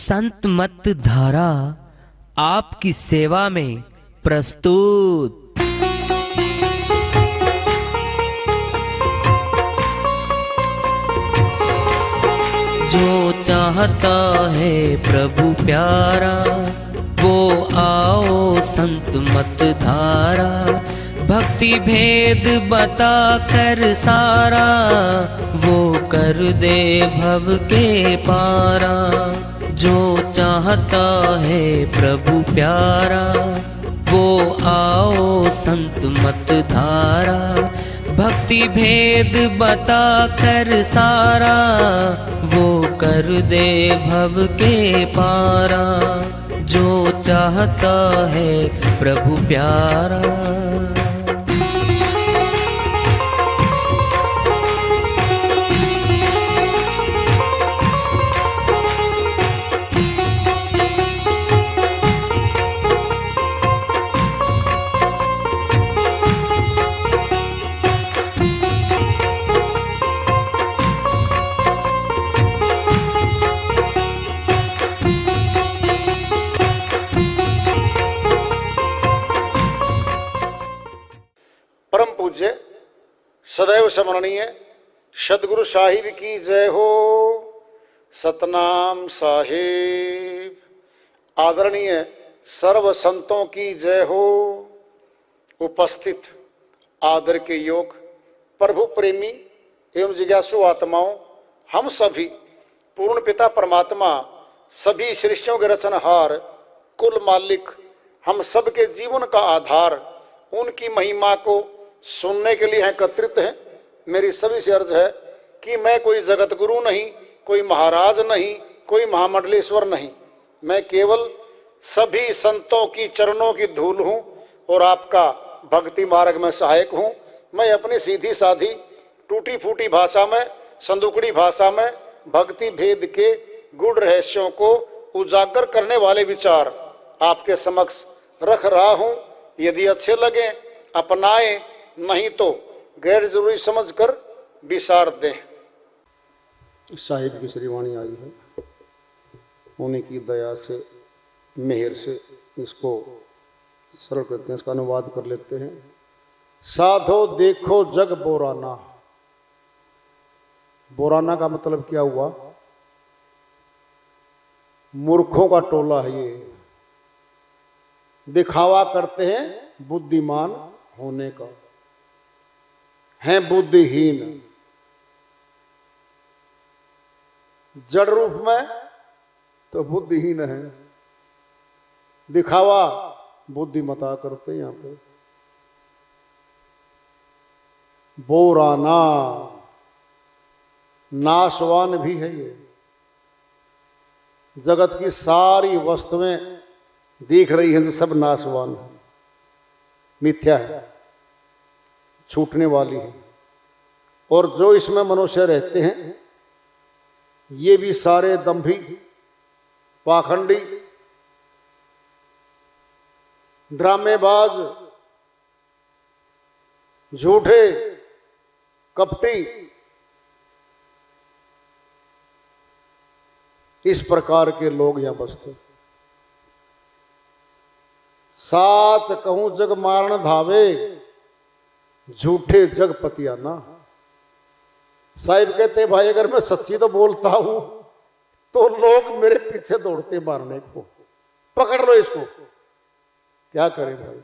संत मत धारा आपकी सेवा में प्रस्तुत। जो चाहता है प्रभु प्यारा वो आओ संत मत धारा, भक्ति भेद बता कर सारा वो कर दे भव के पारा। जो चाहता है प्रभु प्यारा वो आओ संत मत धारा, भक्ति भेद बता कर सारा वो कर दे भव के पारा। जो चाहता है प्रभु प्यारा। परम पूज्य सदैव स्मरणीय सदगुरु साहिब की जय हो। सतनाम साहिब। आदरणीय सर्व संतों की जय हो। उपस्थित आदर के योग प्रभु प्रेमी एवं जिज्ञासु आत्माओं, हम सभी पूर्ण पिता परमात्मा सभी सृष्टियों के रचनहार कुल मालिक हम सबके जीवन का आधार उनकी महिमा को सुनने के लिए एकत्रित हैं। मेरी सभी से अर्ज है कि मैं कोई जगत गुरु नहीं, कोई महाराज नहीं, कोई महामंडलेश्वर नहीं, मैं केवल सभी संतों की चरणों की धूल हूँ और आपका भक्ति मार्ग में सहायक हूँ। मैं अपनी सीधी साधी टूटी फूटी भाषा में, संदुकड़ी भाषा में भक्ति भेद के गूढ़ रहस्यों को उजागर करने वाले विचार आपके समक्ष रख रहा हूँ। यदि अच्छे लगे अपनाएं, नहीं तो गैर जरूरी समझकर विसार दें। साहिब की श्रीवाणी आई है, उन्हीं की दया से मेहर से इसको सरल करते हैं, इसका अनुवाद कर लेते हैं। साधो देखो जग बोराना। बोराना का मतलब क्या हुआ? मूर्खों का टोला है ये, दिखावा करते हैं बुद्धिमान होने का, हैं बुद्धिहीन। जड़ रूप में तो बुद्धिहीन है, दिखावा बुद्धिमता करते हैं। यहां पे बोराना नाशवान भी है ये। जगत की सारी वस्तुएं दिख रही हैं तो सब नाशवान है, मिथ्या है, छूटने वाली है। और जो इसमें मनुष्य रहते हैं ये भी सारे दंभी, पाखंडी, ड्रामेबाज, झूठे, कपटी, इस प्रकार के लोग यहां बसते। साच कहूं जग मारण धावे, झूठे जग पतियाना। साहिब कहते भाई अगर मैं सच्ची तो बोलता हूं तो लोग मेरे पीछे दौड़ते मारने को। पकड़ लो इसको। क्या करें भाई,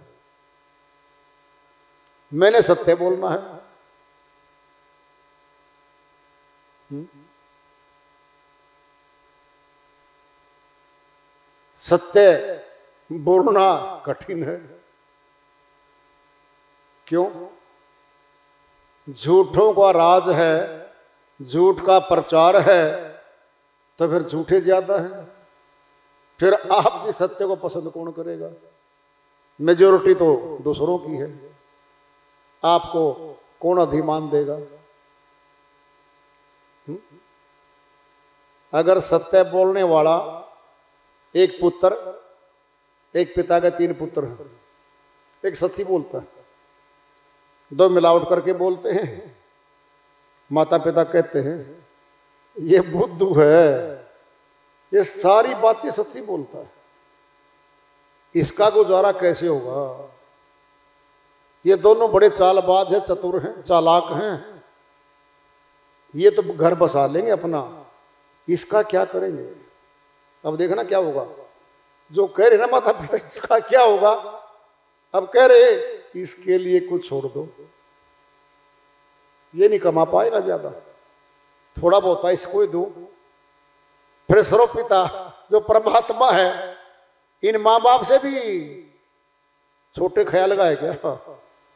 मैंने सत्य बोलना है। सत्य बोलना कठिन है। क्यों? झूठों का राज है, झूठ का प्रचार है, तो फिर झूठे ज्यादा हैं। फिर आपकी सत्य को पसंद कौन करेगा? मेजोरिटी तो दूसरों की है, आपको कौन अधिमान देगा? अगर सत्य बोलने वाला एक पुत्र, एक पिता के 3 पुत्र हैं, एक सच्ची बोलता है, 2 मिलावट करके बोलते हैं, माता पिता कहते हैं ये बुद्धू है, ये सारी बातें सच्ची बोलता है। इसका गुजारा कैसे होगा? ये दोनों बड़े चालबाज हैं, चतुर हैं, चालाक हैं। ये तो घर बसा लेंगे अपना, इसका क्या करेंगे? अब देखना क्या होगा। जो कह रहे ना माता पिता इसका क्या होगा, अब कह रहे इसके लिए कुछ छोड़ दो, ये नहीं कमा पाएगा ज्यादा, थोड़ा बहुत इसको ही दो। फिर सर्व पिता जो परमात्मा है, इन माँ बाप से भी छोटे ख्याल का है क्या?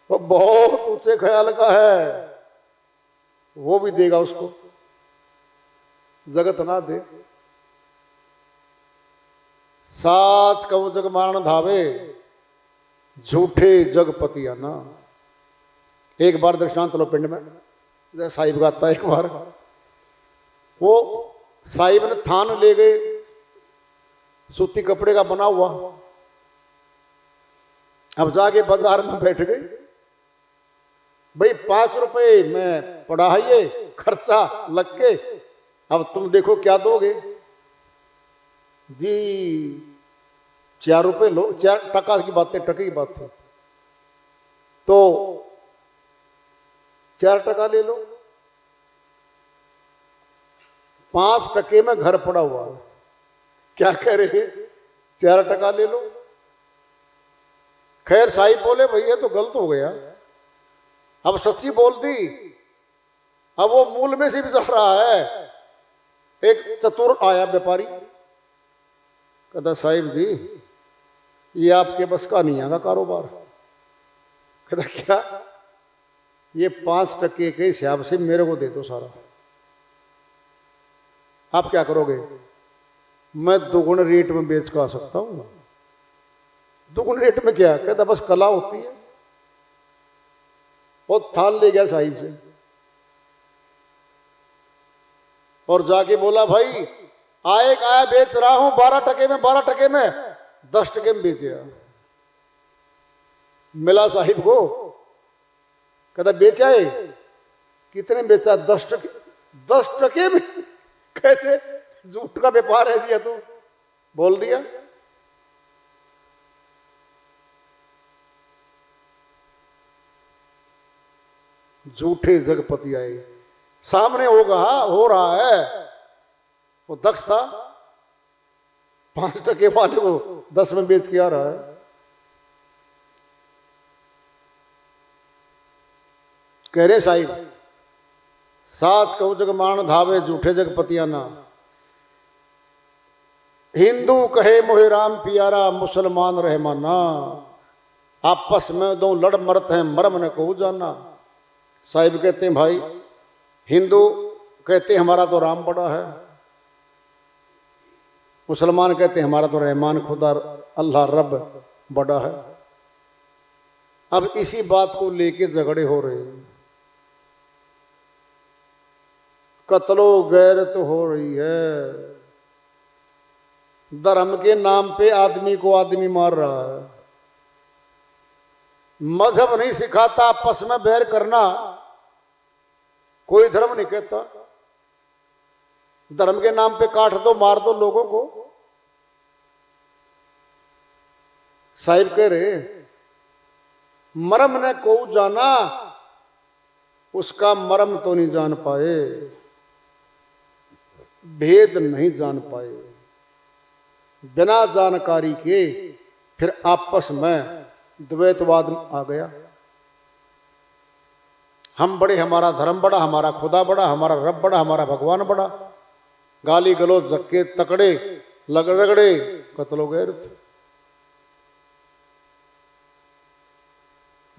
वो बहुत ऊंचे ख्याल का है, वो भी देगा उसको, जगत ना दे। साच कहूं जग मारण धावे, झूठे जगपति आना। एक बार दृष्टांत लो पिंड में, साहिब गाता है एक बार, वो साहिब ने थान ले गए, सूती कपड़े का बना हुआ। अब जाके बाजार में बैठ गए, भाई 5 रुपए में पढ़ाइए खर्चा लग के, अब तुम देखो क्या दोगे जी? 4 रुपए लो, 4 टका की बात है, टके की बात है, तो 4 टका ले लो। 5 टके में घर पड़ा हुआ है, क्या कह रहे हैं? 4 टका ले लो। खैर साहिब बोले भैया तो गलत हो गया, अब सच्ची बोल दी। अब वो मूल में से भी जा रहा है। एक चतुर आया व्यापारी, कहता साहिब जी ये आपके बस का नहीं आगा कारोबार। कहता क्या? ये 5 टके के हिसाब से मेरे को दे दो सारा। आप क्या करोगे? मैं दुगुने रेट में बेच कर आ सकता हूं। दुगुने रेट में क्या? कहता बस कला होती है। वो थाल ले गया साहिब से और जाके बोला भाई आए का आया बेच रहा हूं 12 टके में, 12 टके में, 10 टके में बेचे। मिला साहिब को, कहता बेचा है? कितने बेचा? 10 टके। 10 टके में? कैसे? झूठ का व्यापार है जी, तो बोल दिया। झूठे जगपति आए सामने, होगा हो रहा है। वो दक्ष था, 5 टके वाले को 10 में बेच के आ रहा है। कह रहे साहिब साच कहूं जग मान धावे, झूठे जगपति आना। हिंदू कहे मोहे राम पियारा, मुसलमान रहे माना। आपस में दो लड़ मरत हैं, मरम न कहूं जाना। साहिब कहते हैं भाई हिंदू कहते हैं हमारा तो राम बड़ा है, मुसलमान कहते हैं हमारा तो रहमान खुदा अल्लाह रब बड़ा है। अब इसी बात को लेके झगड़े हो रहे हैं, कत्लो गैरत हो रही है। धर्म के नाम पे आदमी को आदमी मार रहा है। मजहब नहीं सिखाता आपस में बैर करना, कोई धर्म नहीं कहता। धर्म के नाम पे काट दो, मार दो लोगों को। साहिब कह रहे मरम ने को जाना, उसका मरम तो नहीं जान पाए, भेद नहीं जान पाए। बिना जानकारी के फिर आपस में द्वैतवाद आ गया। हम बड़े, हमारा धर्म बड़ा, हमारा खुदा बड़ा, हमारा रब बड़ा, हमारा भगवान बड़ा। गाली गलौज धक्के तकड़े रगड़े कत्लो गैरत।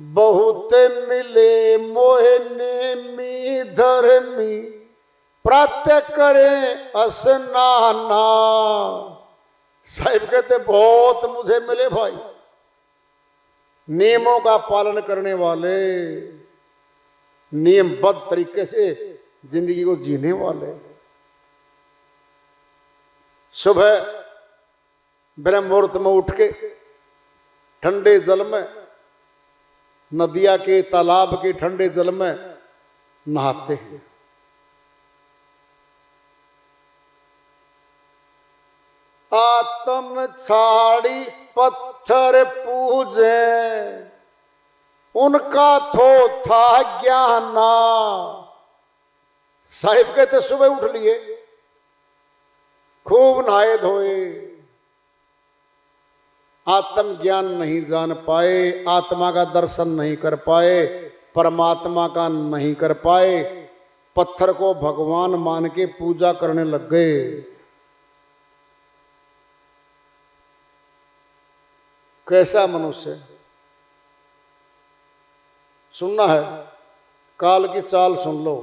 बहुत मिले मोहे नेमी धर्मी, प्रात्य करें स्नाना। साहिब कहते बहुत मुझे मिले भाई, नियमों का पालन करने वाले, नियमबद्ध तरीके से जिंदगी को जीने वाले। सुबह ब्रह्म मुहूर्त में उठ के ठंडे जल में, नदिया के तालाब के ठंडे जल में नहाते हैं। आत्म छाड़ी पत्थर पूजे, उनका थो था ज्ञाना। साहिब कहते सुबह उठ लिए, खूब नहाए धोए, आत्म ज्ञान नहीं जान पाए, आत्मा का दर्शन नहीं कर पाए, परमात्मा का नहीं कर पाए, पत्थर को भगवान मान के पूजा करने लग गए। कैसा मनुष्य। सुनना है, काल की चाल सुन लो।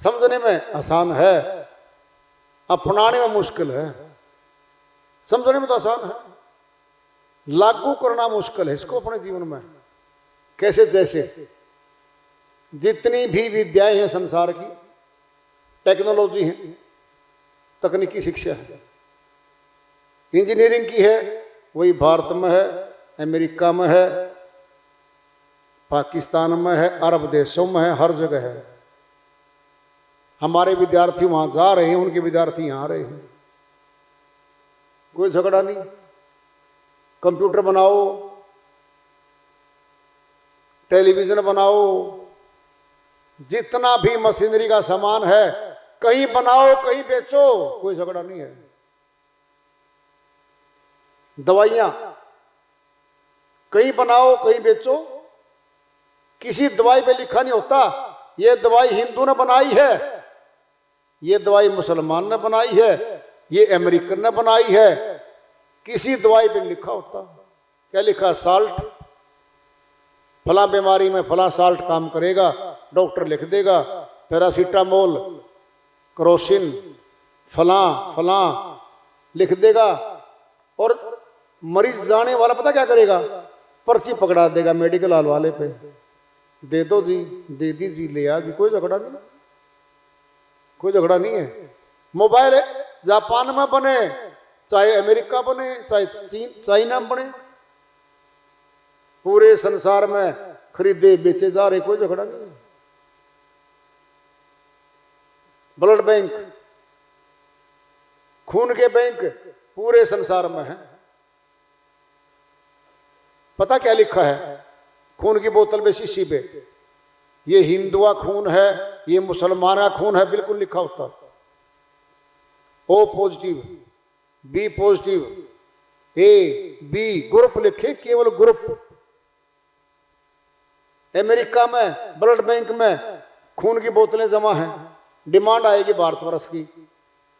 समझने में आसान है, अपनाने में मुश्किल है। समझने में तो आसान है, लागू करना मुश्किल है इसको अपने जीवन में। कैसे? जैसे जितनी भी विद्याएं हैं संसार की, टेक्नोलॉजी है, तकनीकी शिक्षा है, इंजीनियरिंग की है, वही भारत में है, अमेरिका में है, पाकिस्तान में है, अरब देशों में है, हर जगह है। हमारे विद्यार्थी वहां जा रहे हैं, उनके विद्यार्थी यहां आ रहे हैं, कोई झगड़ा नहीं। कंप्यूटर बनाओ, टेलीविजन बनाओ, जितना भी मशीनरी का सामान है, कहीं बनाओ कहीं बेचो, कोई झगड़ा नहीं है। दवाइयां कहीं बनाओ कहीं बेचो, किसी दवाई पे लिखा नहीं होता ये दवाई हिंदू ने बनाई है, ये दवाई मुसलमान ने बनाई है, ये अमेरिकन ने बनाई है। किसी दवाई पे लिखा होता, क्या लिखा? साल्ट, फला बीमारी में फला साल्ट काम करेगा, डॉक्टर लिख देगा। पैरासीटामोल, क्रोसिन, फला फला लिख देगा। और मरीज जाने वाला पता क्या करेगा? पर्ची पकड़ा देगा मेडिकल हॉल वाले पे, दे दो जी, दे दीजिए, ले आ जी, कोई झगड़ा नहीं, कोई झगड़ा नहीं है। मोबाइल जापान में बने, चाहे अमेरिका बने, चाहे चीन चाइना में बने, पूरे संसार में खरीदे बेचे जा रहे, कोई झगड़ा नहीं है। ब्लड बैंक, खून के बैंक पूरे संसार में है। पता क्या लिखा है? खून की बोतल में शीशी पे, ये हिंदुआ खून है, ये मुसलमान का खून है, बिल्कुल लिखा होता। O positive, B positive, A B, group लिखे, केवल ग्रुप। अमेरिका में ब्लड बैंक में खून की बोतलें जमा हैं, डिमांड आएगी भारतवर्ष की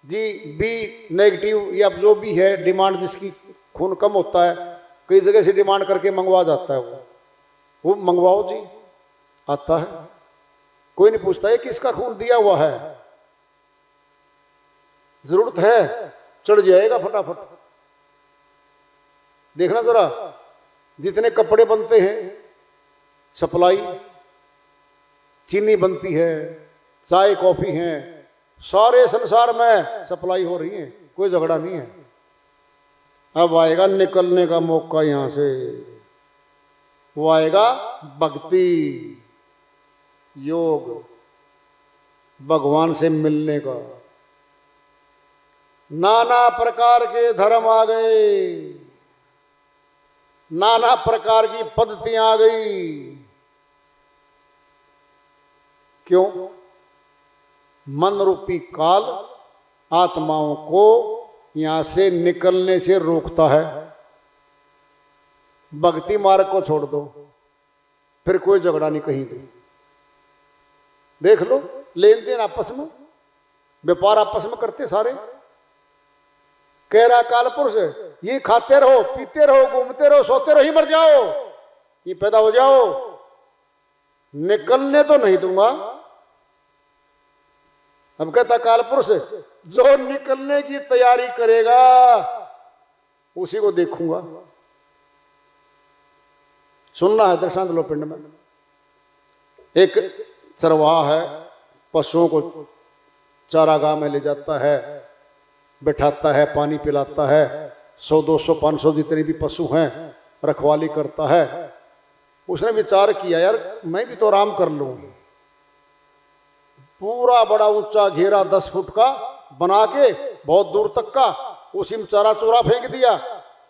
जी, बी नेगेटिव या जो भी है डिमांड, जिसकी खून कम होता है, कई जगह से डिमांड करके मंगवा जाता है, वो मंगवाओ जी, आता है। कोई नहीं पूछता है किसका खून दिया हुआ है, जरूरत है चढ़ जाएगा फटाफट। देखना जरा, जितने कपड़े बनते हैं, सप्लाई, चीनी बनती है, चाय कॉफी है, सारे संसार में सप्लाई हो रही है, कोई झगड़ा नहीं है। अब आएगा निकलने का मौका यहां से, वो आएगा भक्ति योग, भगवान से मिलने का। नाना प्रकार के धर्म आ गए, नाना प्रकार की पद्धतियां आ गई। क्यों? मन रूपी काल आत्माओं को यहां से निकलने से रोकता है। भक्ति मार्ग को छोड़ दो, फिर कोई झगड़ा नहीं कहीं भी। देख लो, लेन देन आपस में, व्यापार आपस में करते सारे। कह रहा काल पुरुष, ये खाते रहो, पीते रहो, घूमते रहो, सोते रहो, ही मर जाओ, ये पैदा हो जाओ, निकलने तो नहीं दूंगा। अब कहता काल पुरुष, जो निकलने की तैयारी करेगा उसी को देखूंगा। सुनना है दृष्टांत लो। पिंड में एक चरवाहा है, पशुओं को चारागाह में ले जाता है, बैठाता है, पानी पिलाता है, 100, 200, 500 जितने भी पशु हैं रखवाली करता है। उसने विचार किया, यार मैं भी तो आराम कर लूं। पूरा बड़ा ऊंचा घेरा 10 फुट का बना के बहुत दूर तक का, उसी में चारा चूरा फेंक दिया,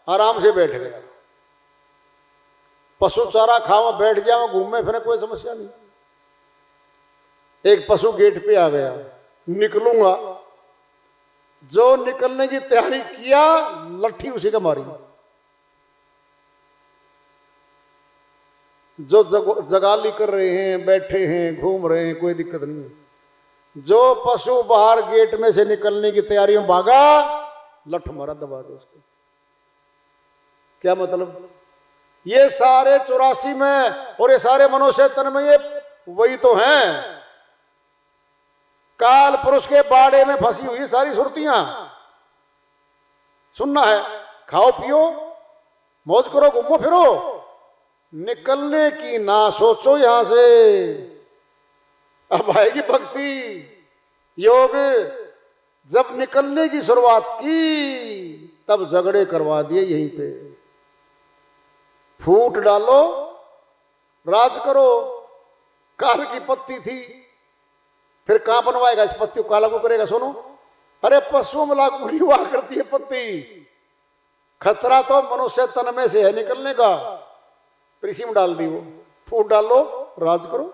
आराम से बैठ गया। पशु चारा खाओ बैठ जाओ, घूमे फिरे, कोई समस्या नहीं। एक पशु गेट पे आ गया, निकलूंगा, जो निकलने की तैयारी किया, लट्ठी उसी का मारी। जो जगाली कर रहे हैं, बैठे हैं, घूम रहे हैं, कोई दिक्कत नहीं है। जो पशु बाहर गेट में से निकलने की तैयारी में भागा, लठ मारा दबा दो उसको। क्या मतलब? ये सारे 84 में और ये सारे मनुष्य तन में ये वही तो हैं। काल पुरुष के बाड़े में फंसी हुई सारी सुरतियां। सुनना है, खाओ पियो, मौज करो, घूमो फिरो, निकलने की ना सोचो यहां से। अब आएगी भक्ति योग। जब निकलने की शुरुआत की, तब झगड़े करवा दिए यहीं पे। फूट डालो, राज करो। काल की पत्ती थी, फिर कहां बनवाएगा इस पत्ती को? काला को करेगा? सुनो, अरे पशुओं में लागू नहीं हुआ करती है पत्ती। खतरा तो मनुष्य तन में से है निकलने का, फिर इसी में डाल दी वो। फूट डालो, राज करो।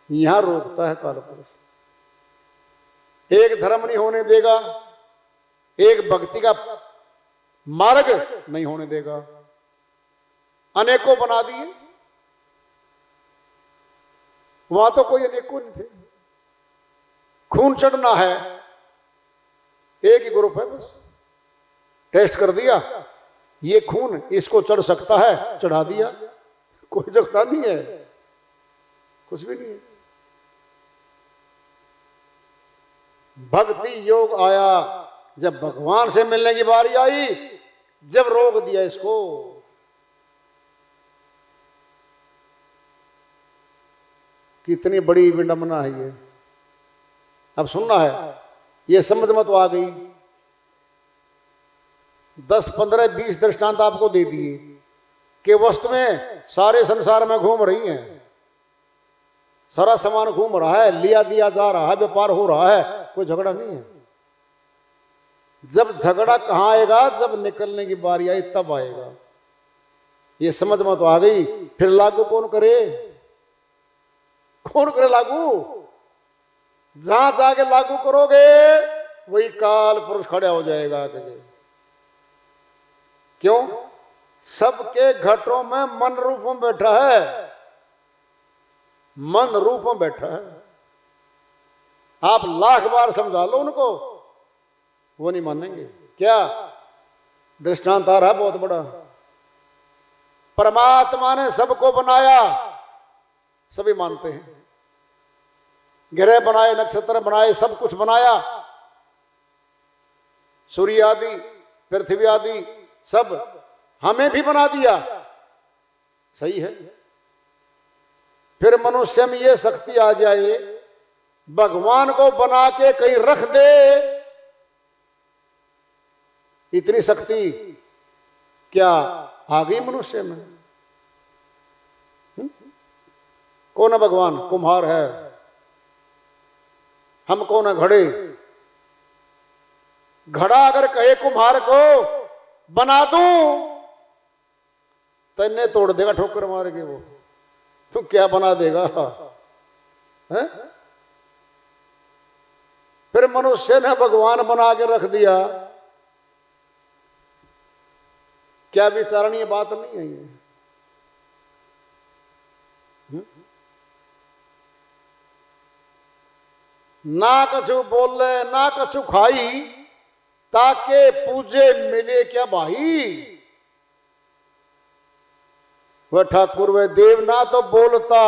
यहां रोकता है काल पुरुष। एक धर्म नहीं होने देगा, एक भक्ति का मार्ग नहीं होने देगा। अनेकों बना दिए, वहां तो कोई अनेकों नहीं थे। खून चढ़ना है, एक ही ग्रुप है बस। टेस्ट कर दिया, ये खून इसको चढ़ सकता है, चढ़ा दिया। कोई झगड़ा नहीं है, कुछ भी नहीं है। भक्ति योग आया जब भगवान से मिलने की बारी आई, जब रोक दिया इसको। कितनी बड़ी विडंबना है ये। अब सुनना है, ये समझ मत आ गई। 10, 15, 20 दृष्टांत आपको दे दिए कि वस्तु में सारे संसार में घूम रही हैं, सारा सामान घूम रहा है, लिया दिया जा रहा है, व्यापार हो रहा है, कोई झगड़ा नहीं है। जब झगड़ा कहां आएगा? जब निकलने की बारी आई तब आएगा। ये समझ मत आ गई। फिर लागू कौन करे? कौन करे लागू? जहां जाके लागू करोगे वही काल पुरुष खड़ा हो जाएगा आगे। क्यों? सबके घटों में मन रूप में बैठा है, मन रूप में बैठा है। आप लाख बार समझा लो उनको, वो नहीं मानेंगे। क्या दृष्टांत आ रहा है बहुत बड़ा। परमात्मा ने सबको बनाया, सभी मानते हैं। ग्रह बनाए, नक्षत्र बनाए, सब कुछ बनाया, सूर्य आदि, पृथ्वी आदि सब, हमें भी बना दिया, सही है। फिर मनुष्य में ये शक्ति आ जाए, भगवान को बना के कहीं रख दे, इतनी शक्ति क्या आ गई मनुष्य में? कौन है भगवान? कुम्हार है। हम कौन है? घड़े। घड़ा अगर कहे कुम्हार को बना दूं, तो इन्हें तोड़ देगा, ठोकर मार के वो। तू क्या बना देगा? है? फिर मनुष्य ने भगवान बना के रख दिया। क्या विचारणीय बात नहीं है ये? ना कछु बोले ना कछु खाई, ताके पूजे मिले क्या भाई। वह ठाकुर वह देव ना तो बोलता,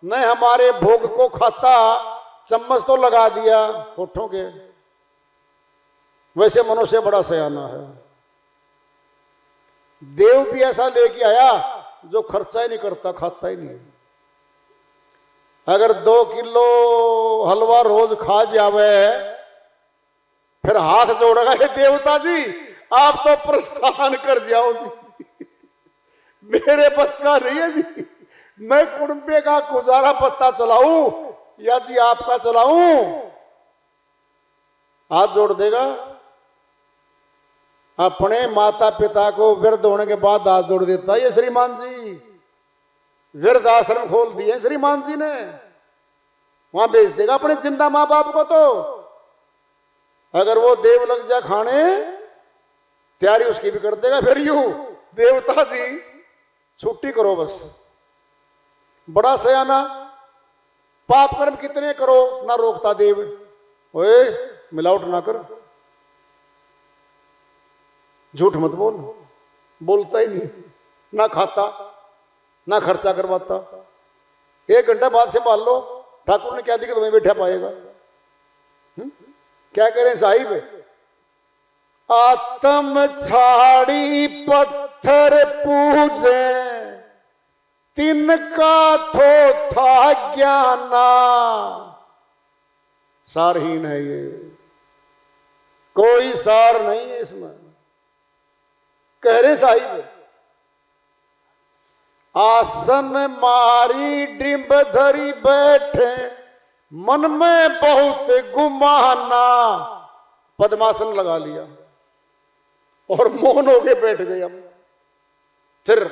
न हमारे भोग को खाता, चम्मच तो लगा दिया होठों के। वैसे मनुष्य बड़ा सयाना है। देव भी ऐसा लेके आया जो खर्चा ही नहीं करता, खाता ही नहीं। अगर 2 किलो हलवा रोज खा जावे, फिर हाथ जोड़ेगा, हे देवता जी आप तो प्रस्थान कर जाओ जी, मेरे बस का नहीं है जी। मैं कुड़बे का गुजारा पत्ता चलाऊं या जी आपका चलाऊं? हाथ जोड़ देगा। अपने माता पिता को वृद्ध होने के बाद हाथ जोड़ देता है। ये श्रीमान जी वृद्ध आश्रम खोल दिए श्रीमान जी ने, वहां भेज देगा अपने जिंदा मां बाप को। तो अगर वो देव लग जा खाने, तैयारी उसकी भी कर देगा। फिर यूं देवता जी छुट्टी करो बस। बड़ा सयाना, पाप कर्म कितने करो ना रोकता देव। ओए मिलावट ना कर, झूठ मत बोल, बोलता ही नहीं, ना खाता ना खर्चा करवाता। 1 घंटा बाद से मान लो ठाकुर ने क्या दिया तुम्हें बैठा पाएगा। क्या कह रहे हैं साहिब, आत्म छाड़ी पत्थर पूजे तिनका थो था ज्ञाना। सारहीन है ये, कोई सार नहीं है इसमें। कह रहे साहिब, आसन मारी डिंब धरी बैठे मन में बहुत गुमाना। पद्मासन लगा लिया और मौन होके बैठ गए। हम फिर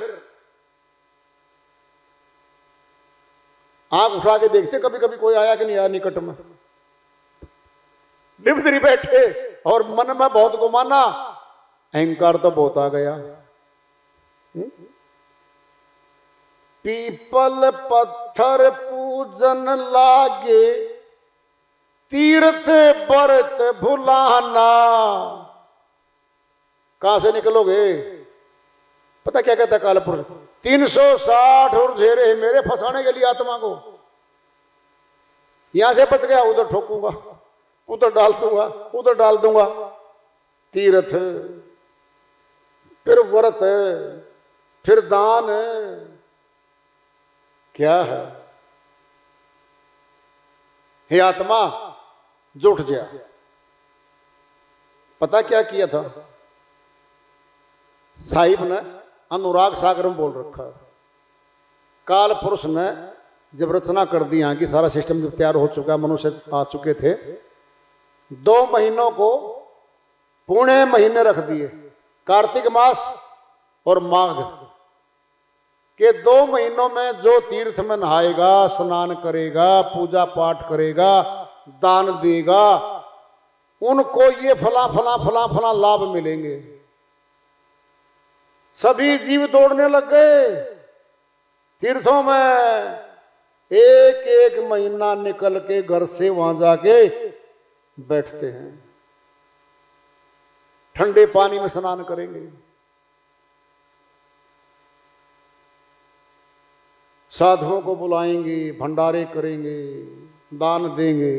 आंख उठा के देखते कभी कभी कोई आया कि नहीं आया निकट में। डिंब धरी बैठे और मन में बहुत गुमाना। अहंकार तो बहुत आ गया। पीपल पत्थर पूजन लागे तीर्थ बरत भुलाना। कहां से निकलोगे? पता क्या कहता कालपुरुष, 360 और घेरे मेरे फंसाने के लिए आत्मा को। यहां से बच गया उधर ठोकूंगा, उधर डाल दूंगा, उधर डाल दूंगा। तीर्थ, फिर व्रत, फिर दान, क्या है? हे आत्मा जुट जा। पता क्या किया था साहिब ने? अनुराग सागर में बोल रखा है। काल पुरुष ने जब रचना कर दी, यहाँ की सारा सिस्टम जब तैयार हो चुका, मनुष्य आ चुके थे, 2 महीनों को पुणे महीने रख दिए। कार्तिक मास और माघ के 2 महीनों में जो तीर्थ में नहाएगा, स्नान करेगा, पूजा पाठ करेगा, दान देगा, उनको ये फला फला फला फला लाभ मिलेंगे। सभी जीव दौड़ने लग गए तीर्थों में। 1 महीना निकल के घर से वहां जाके बैठते हैं, ठंडे पानी में स्नान करेंगे, साधुओं को बुलाएंगे, भंडारे करेंगे, दान देंगे,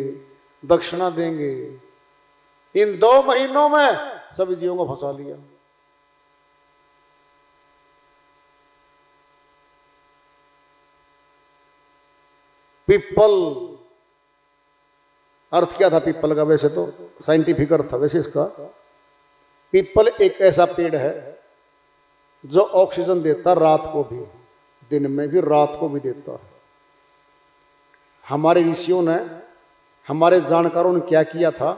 दक्षिणा देंगे। इन 2 महीनों में सभी जीवों को फंसा लिया। पिप्पल, अर्थ क्या था पिप्पल का? वैसे तो साइंटिफिक अर्थ था वैसे इसका। पिप्पल एक ऐसा पेड़ है जो ऑक्सीजन देता रात को भी, दिन में भी, रात को भी देता है। हमारे ऋषियों ने, हमारे जानकारों ने क्या किया था,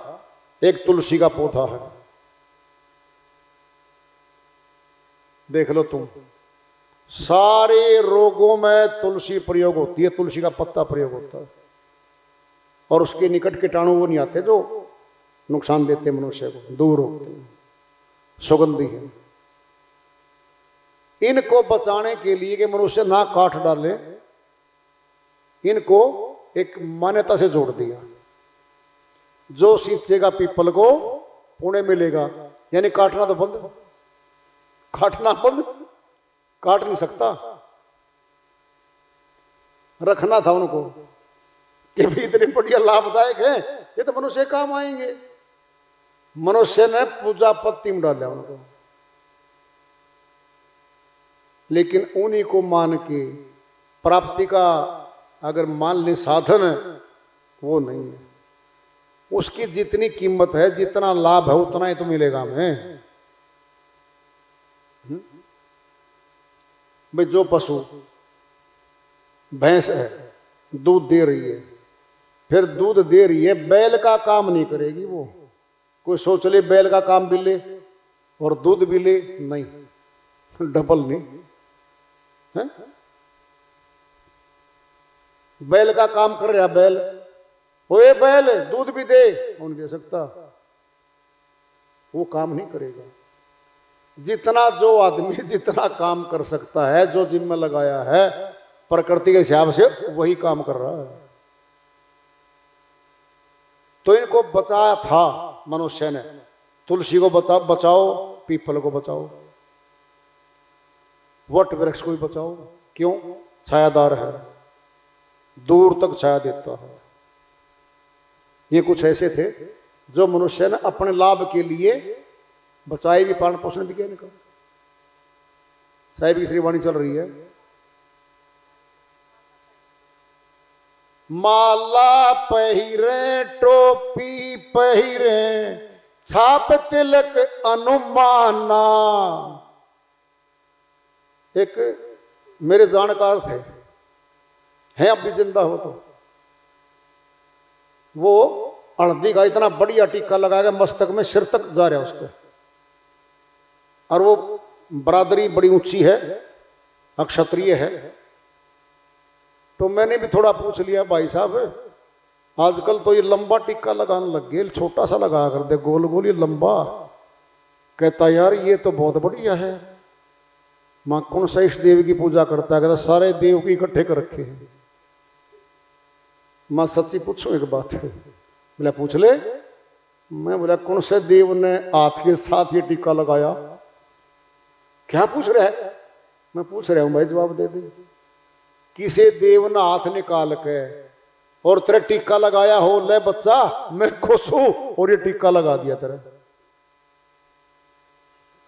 एक तुलसी का पौधा है, देख लो तुम, सारे रोगों में तुलसी प्रयोग होती है, तुलसी का पत्ता प्रयोग होता है। और उसके निकट कीटाणु वो नहीं आते जो नुकसान देते मनुष्य को, दूर होते हैं, सुगंधी है। इनको बचाने के लिए कि मनुष्य ना काट डाले, इनको एक मान्यता से जोड़ दिया, जो सींचेगा पीपल को पुण्य मिलेगा। यानी काटना तो बंद, काटना बंद, काट नहीं सकता। रखना था उनको कि भी इतने बढ़िया लाभदायक है, ये तो मनुष्य काम आएंगे। मनुष्य ने पूजा पत्ती में डाला उनको, लेकिन उन्हीं को मान के प्राप्ति का अगर मान ले साधन है, वो नहीं है। उसकी जितनी कीमत है, जितना लाभ है, उतना ही तो मिलेगा हमें। भाई जो पशु, भैंस है, दूध दे रही है, फिर दूध दे रही है, बैल का काम नहीं करेगी वो, कोई सोच ले बैल का काम भी ले और दूध भी ले, नहीं, डबल नहीं है? बैल का काम कर रहा बैल, ओए बैल दूध भी दे, वो नहीं दे सकता, वो काम नहीं करेगा। जितना जो आदमी जितना काम कर सकता है, जो जिम्मा लगाया है प्रकृति के हिसाब से, वही काम कर रहा है। तो इनको बचाया था मनुष्य ने, तुलसी को बचाओ, पीपल को बचाओ, वट वृक्ष को भी बचाओ। क्यों? छायादार है, दूर तक छाया देता है। ये कुछ ऐसे थे जो मनुष्य ने अपने लाभ के लिए बचाए भी, पालन पोषण भी किया। निकल साहिब की श्री वाणी चल रही है, माला पहिरे टोपी पहिरे छाप तिलक अनुमाना। एक मेरे जानकार थे, हैं अब भी जिंदा हो तो, वो हल्दी का इतना बढ़िया टीका लगाएगा मस्तक में, सिर तक जा रहा है उसके, और वो बरादरी बड़ी ऊंची है, अक्षत्रिय है। तो मैंने भी थोड़ा पूछ लिया, भाई साहब आजकल तो ये लंबा टिक्का लगाने लग गए, छोटा सा लगा कर दे, गोल गोल, ये लंबा। कहता यार ये तो बहुत बढ़िया है, मां कौन सा इस देव की पूजा करता है? कहता सारे देव की इकट्ठे कर रखे हैं। मां सच्ची पूछो एक बात है? बोला पूछ ले। मैं बोला कौन से देव ने हाथ के साथ ये टीका लगाया? क्या पूछ रहा है? मैं पूछ रहा हूं भाई, जवाब दे दे। किसे देव ने हाथ निकाल के और तेरे टीका लगाया हो, ले बच्चा मैं खुश हूं, और ये टीका लगा दिया तेरा।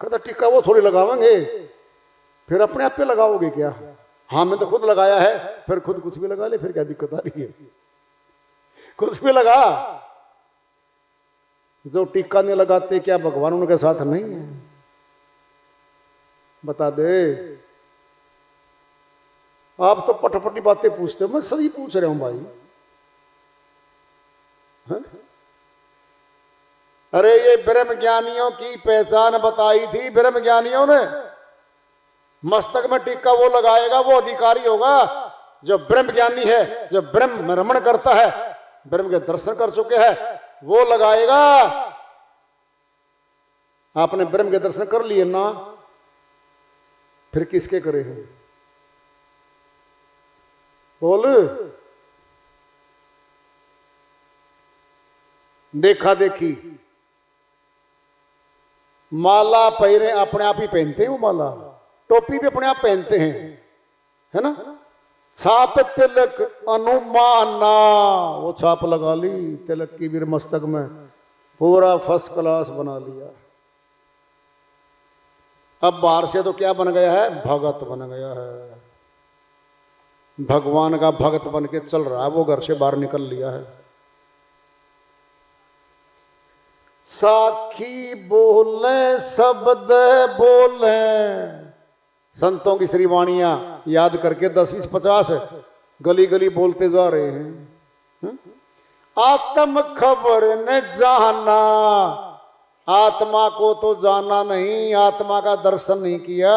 कहता टीका वो थोड़ी लगावेंगे, फिर अपने आप पे लगाओगे क्या? हाँ मैं तो खुद लगाया है। फिर खुद कुछ भी लगा ले, फिर क्या दिक्कत आ रही है? कुछ भी लगा। जो टीका नहीं लगाते क्या भगवान उनके साथ नहीं है? बता दे। आप तो पटपटी बातें पूछते हो, मैं सही पूछ रहा हूं भाई। है? अरे ये ब्रह्म ज्ञानियों की पहचान बताई थी ब्रह्म ज्ञानियों ने। मस्तक में टीका वो लगाएगा, वो अधिकारी होगा जो ब्रह्म ज्ञानी है, जो ब्रह्म में रमण करता है, ब्रह्म के दर्शन कर चुके हैं, वो लगाएगा। आपने ब्रह्म के दर्शन कर लिए ना, फिर किसके करे हैं? बोल। देखा देखी माला पहने, अपने आप ही पहनते हैं वो माला, टोपी भी अपने आप पहनते हैं, है ना? छाप तिलक अनुमाना, वो छाप लगा ली तिलक की वीर मस्तक में, पूरा फर्स्ट क्लास बना लिया। अब बाहर से तो क्या बन गया है? भगत बन गया है, भगवान का भगत बन के चल रहा है। वो घर से बाहर निकल लिया है। साखी बोले शब्द बोले, संतों की श्री वाणियां याद करके 10 20 50 गली गली बोलते जा रहे हैं। आत्म खबर न जाना, आत्मा को तो जाना नहीं, आत्मा का दर्शन नहीं किया।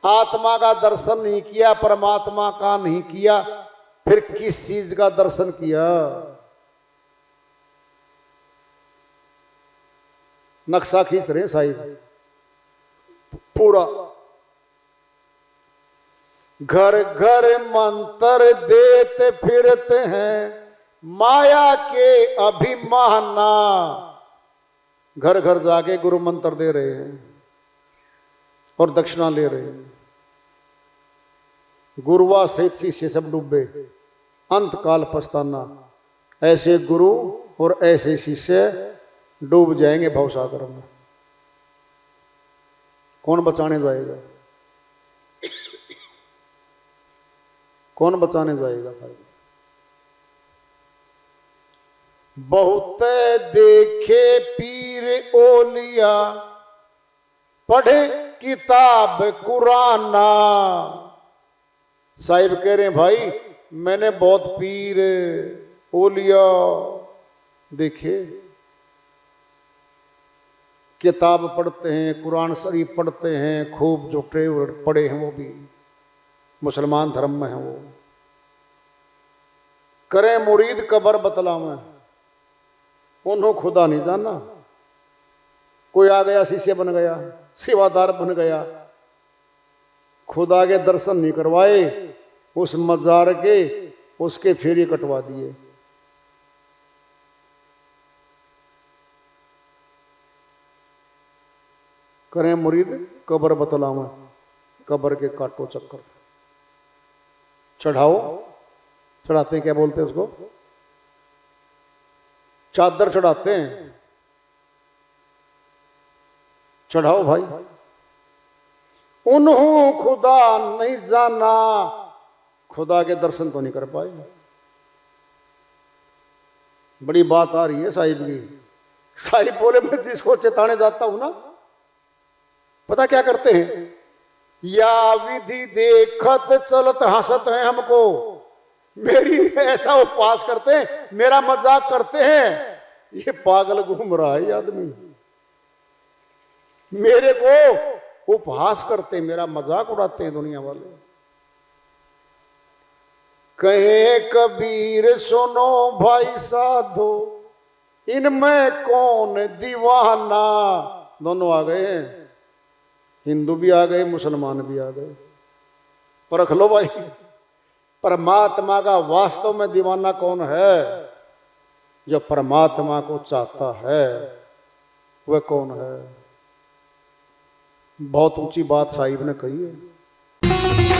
आत्मा का दर्शन नहीं किया, परमात्मा का नहीं किया, फिर किस चीज का दर्शन किया? नक्शा खींच रहे साहिब पूरा। घर घर मंत्र देते फिरते हैं, माया के अभिमाना। घर घर जाके गुरु मंत्र दे रहे हैं और दक्षिणा ले रहे हैं। गुरुआ सहित शिष्य सब डूबे, अंत काल पछताना। ऐसे गुरु और ऐसे शिष्य डूब जाएंगे भवसागर में। कौन बचाने जाएगा? कौन बचाने जाएगा भाई? बहुत देखे पीर ओलिया, पढ़े किताब कुराना। साहिब कह रहे हैं भाई मैंने बहुत पीर ओलिया देखिए, किताब पढ़ते हैं, कुरान शरीफ पढ़ते हैं, खूब जो पढ़े हैं वो भी मुसलमान धर्म में हैं, वो करें मुरीद कबर बतलावें, उन्हों खुदा नहीं जाना। कोई आ गया शिष्य बन गया, सेवादार बन गया, खुदा के दर्शन नहीं करवाए, उस मजार के उसके फेरे कटवा दिए। करें मुरीद कबर बतलावा, कबर के काटो चक्कर, चढ़ाओ, चढ़ाते हैं, क्या बोलते हैं उसको, चादर चढ़ाते हैं, चढ़ाओ भाई। उन्हों खुदा नहीं जाना, खुदा के दर्शन तो नहीं कर पाए। बड़ी बात आ रही है साहिब की। साहिब बोले, मैं जिसको चेताने जाता हूं ना, पता क्या करते हैं, या विधि देखत चलत हंसत हैं हमको, मेरी ऐसा उपवास करते हैं, मेरा मजाक करते हैं, ये पागल घूम रहा है आदमी, मेरे को उपहास करते, मेरा मजाक उड़ाते हैं दुनिया वाले। कहे कबीर सुनो भाई साधो, इनमें कौन दीवाना। दोनों आ गए हैं, हिंदू भी आ गए, मुसलमान भी आ गए। परख लो भाई, परमात्मा का वास्तव में दीवाना कौन है? जो परमात्मा को चाहता है वह कौन है? बहुत ऊंची बात साहिब ने कही है।